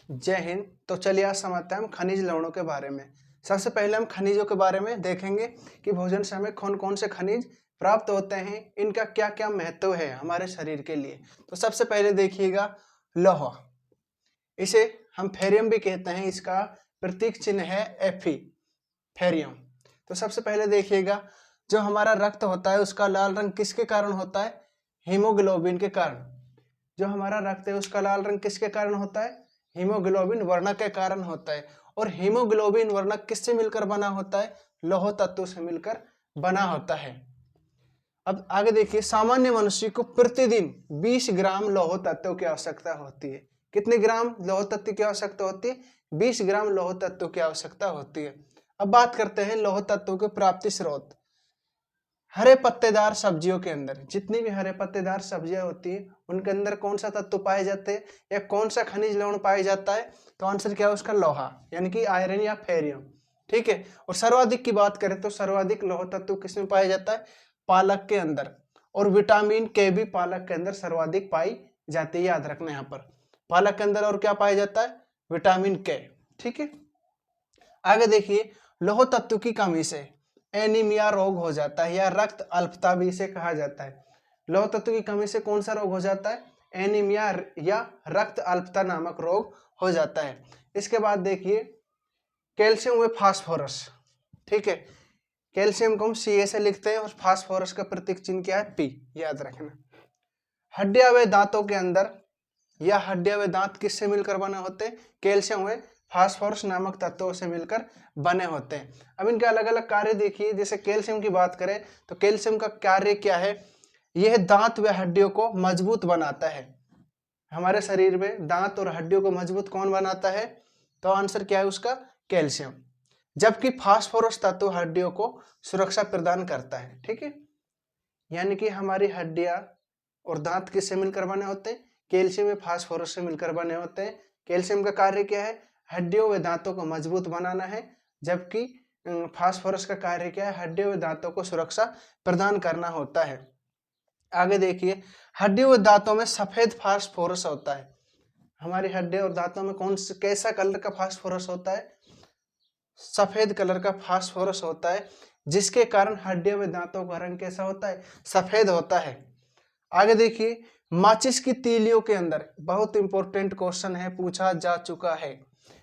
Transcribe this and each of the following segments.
जय हिंद। तो चलिए आज समझते हैं हम खनिज लवणों के बारे में। सबसे पहले हम खनिजों के बारे में देखेंगे कि भोजन से हमें कौन कौन से खनिज प्राप्त होते हैं, इनका क्या क्या महत्व है हमारे शरीर के लिए। तो सबसे पहले देखिएगा लौह, इसे हम फेरियम भी कहते हैं, इसका प्रतीक चिन्ह है Fe, फेरियम। तो सबसे पहले देखिएगा जो हमारा रक्त होता है उसका लाल रंग किसके कारण होता है? हीमोग्लोबिन के कारण। जो हमारा रक्त है उसका लाल रंग किसके कारण होता है? हीमोग्लोबिन वर्णक के कारण होता है। और हीमोग्लोबिन वर्णक किससे मिलकर बना होता है? लौह तत्व से मिलकर बना होता है। अब आगे देखिए, सामान्य मनुष्य को प्रतिदिन 20 ग्राम लौह तत्व की आवश्यकता होती है। कितने ग्राम लौह तत्व की आवश्यकता होती है? 20 ग्राम लौह तत्व की आवश्यकता होती है। अब बात करते हैं लौह तत्व के प्राप्ति स्रोत। हरे पत्तेदार सब्जियों के अंदर, जितनी भी हरे पत्तेदार सब्जियां होती हैं उनके अंदर कौन सा तत्व पाए जाते हैं या कौन सा खनिज लवण पाया जाता है? तो आंसर क्या है उसका? लोहा, यानी कि आयरन या फेरियम। ठीक है। और सर्वाधिक की बात करें तो सर्वाधिक लौह तत्व किसमें पाया जाता है? पालक के अंदर। और विटामिन के भी पालक के अंदर सर्वाधिक पाई जाती है, याद रखना यहाँ पर। पालक के अंदर और क्या पाया जाता है? विटामिन के। ठीक है। आगे देखिए, लौह तत्व की कमी से एनीमिया रोग हो जाता है या रक्त अल्पता भी इसे कहा जाता है। लौह तत्व की कमी से कौन सा रोग हो जाता है? एनीमिया या रक्त अल्पता नामक रोग हो जाता है। इसके बाद देखिए कैल्शियम व फास्फोरस। ठीक है, कैल्शियम को हम Ca से लिखते हैं और फास्फोरस का प्रतीक चिन्ह क्या है? P, याद रखना। हड्डियां व दांतों के अंदर या हड्डियां व दांत किससे मिलकर बने होते हैं? कैल्शियम व फास्फोरस नामक तत्वों से मिलकर बने होते हैं। अब इनके अलग अलग कार्य देखिए। जैसे कैल्शियम की बात करें तो कैल्शियम का कार्य क्या है? यह दांत व हड्डियों को मजबूत बनाता है। हमारे शरीर में दांत और हड्डियों को मजबूत कौन बनाता है? तो आंसर क्या है उसका? कैल्शियम। जबकि फास्फोरस तत्व हड्डियों को सुरक्षा प्रदान करता है। ठीक है, यानी कि हमारी हड्डियां और दांत किससे मिलकर बने होते हैं? कैल्शियम व फास्फोरस से मिलकर बने होते हैं। कैल्शियम का कार्य क्या है? हड्डियों व दांतों को मजबूत बनाना है। जबकि फास्फोरस का कार्य क्या है? हड्डियों व दांतों को सुरक्षा प्रदान करना होता है। आगे देखिए, हड्डियों व दांतों में सफेद फास्फोरस होता है। हमारी हड्डियों और दांतों में कैसा कलर का फास्फोरस होता है? सफेद कलर का फास्फोरस होता है, जिसके कारण हड्डियों व दांतों का रंग कैसा होता है? सफेद होता है। आगे देखिए, माचिस की तीलियों के अंदर, बहुत इंपॉर्टेंट क्वेश्चन है, पूछा जा चुका है।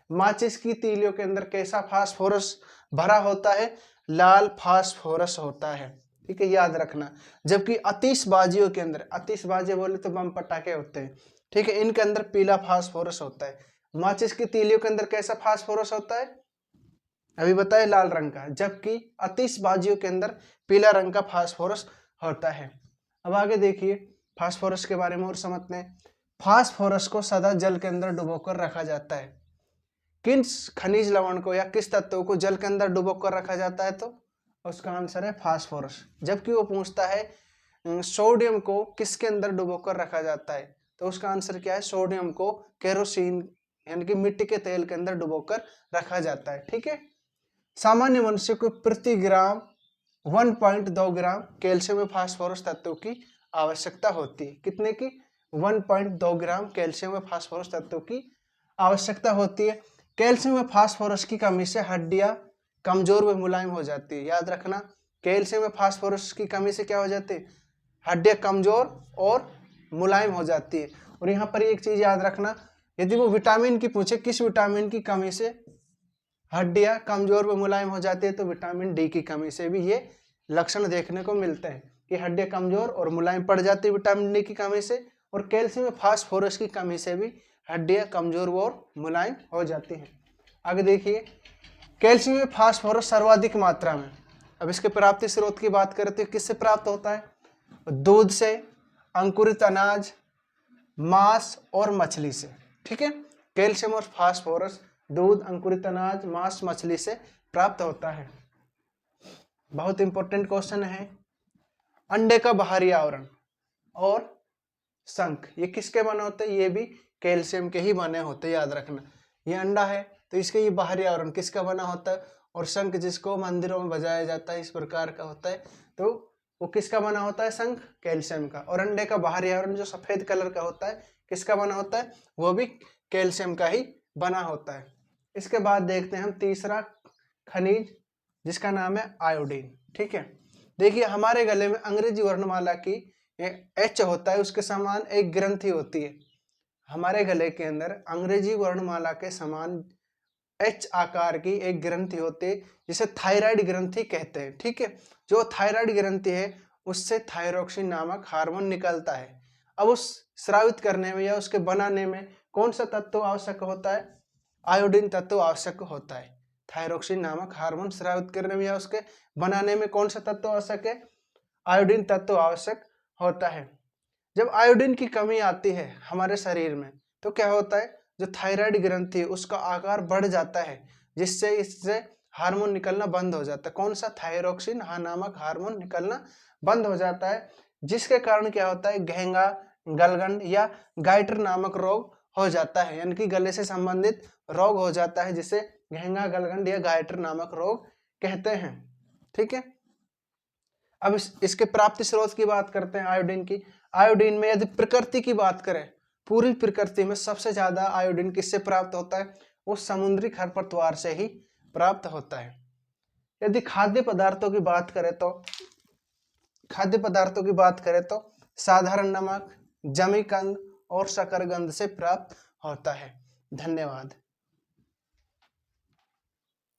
माचिस की तीलियों के अंदर कैसा फास्फोरस भरा होता है? लाल फास्फोरस होता है। ठीक है, याद रखना। जबकि आतिशबाजियों के अंदर, आतिशबाजी बोले तो बम पटाखे होते हैं, ठीक है, इनके अंदर पीला फास्फोरस होता है। माचिस की तीलियों के अंदर कैसा फास्फोरस होता है? अभी बताए, लाल रंग का। जबकि आतिशबाजियों के अंदर पीला रंग का फास्फोरस होता है। अब आगे देखिए, फास्फोरस के बारे में और समझते हैं। फास्फोरस को सदा जल के अंदर डुबोकर रखा जाता है। किन खनिज लवण को या किस तत्व को जल के अंदर डुबोकर रखा जाता है? तो उसका आंसर है फास्फोरस। जबकि वो पूछता है सोडियम को किसके अंदर डुबोकर रखा जाता है? तो उसका आंसर क्या है? सोडियम को केरोसिन यानी कि मिट्टी के तेल के अंदर डुबोकर रखा जाता है। ठीक है। सामान्य मनुष्य को प्रति ग्राम 1.2 ग्राम कैल्शियम व फास्फोरस तत्व की आवश्यकता होती है। कितने की? 1.2 ग्राम कैल्शियम व फास्फोरस तत्व की आवश्यकता होती है। कैल्शियम व फास्फोरस की कमी से हड्डियां कमजोर व मुलायम हो जाती है। याद रखना, कैल्शियम व फास्फोरस की कमी से क्या हो जाती है? हड्डियां कमजोर और मुलायम हो जाती है। और यहाँ पर एक चीज याद रखना, यदि वो विटामिन की पूछे, किस विटामिन की कमी से हड्डियां कमजोर व मुलायम हो जाती है, तो विटामिन डी की कमी से भी ये लक्षण देखने को मिलते हैं कि हड्डियां कमजोर और मुलायम पड़ जाती है विटामिन डी की कमी से। और कैल्शियम व फास्फोरस की कमी से भी हड्डियां कमजोर और मुलायम हो जाती हैं। आगे देखिए, कैल्शियम व फास्फोरस सर्वाधिक मात्रा में, अब इसके प्राप्ति स्रोत की बात करें तो किससे प्राप्त होता है? दूध से, अंकुरित अनाज, मांस और मछली से। ठीक है, कैल्शियम और फास्फोरस दूध, अंकुरित अनाज, मांस, मछली से प्राप्त होता है। बहुत इंपॉर्टेंट क्वेश्चन है। अंडे का बाहरी आवरण और शंख, ये किसके बने होते हैं? ये भी कैल्शियम के ही बने होते हैं, याद रखना। ये अंडा है तो इसके ये बाहरी आवरण किसका बना होता है? और शंख जिसको मंदिरों में बजाया जाता है, इस प्रकार का होता है, तो वो किसका बना होता है? शंख, कैल्शियम का। और अंडे का बाहरी आवरण जो सफेद कलर का होता है, किसका बना होता है? वो भी कैल्शियम का ही बना होता है। इसके बाद देखते हैं हम तीसरा खनिज जिसका नाम है आयोडीन। ठीक है, देखिए हमारे गले में अंग्रेजी वर्णमाला की एच होता है, उसके समान एक ग्रंथि होती है। हमारे गले के अंदर अंग्रेजी वर्णमाला के समान एच आकार की एक ग्रंथि होती है जिसे थायराइड ग्रंथि कहते हैं। ठीक है, जो थायराइड ग्रंथि है उससे थायरोक्सिन नामक हार्मोन निकलता है। अब उस स्रावित करने में या उसके बनाने में कौन सा तत्व आवश्यक होता है? आयोडीन तत्व आवश्यक होता है। थायरोक्सिन नामक हार्मोन स्रावित करने में या उसके बनाने में कौन सा तत्व आवश्यक है? आयोडीन तत्व आवश्यक होता है। जब आयोडीन की कमी आती है हमारे शरीर में तो क्या होता है? जो थायराइड ग्रंथि है उसका आकार बढ़ जाता है, जिससे इससे हार्मोन निकलना बंद हो जाता है। कौन सा? थायरोक्सिन नामक हार्मोन निकलना बंद हो जाता है, जिसके कारण क्या होता है? घेंगा, गलगंड या गाइटर नामक रोग हो जाता है, यानी कि गले से संबंधित रोग हो जाता है, जिसे घेंगा, गलगंड या गाइटर नामक रोग कहते हैं। ठीक है, अब इसके प्राप्ति स्रोत की बात करते हैं आयोडीन की। आयोडीन में यदि प्रकृति की बात करें, पूरी प्रकृति में सबसे ज्यादा आयोडीन किससे प्राप्त होता है? वो समुद्री खरपतवार से ही प्राप्त होता है। यदि खाद्य पदार्थों की बात करें तो साधारण नमक, जमीकंद और शकरकंद से प्राप्त होता है। धन्यवाद।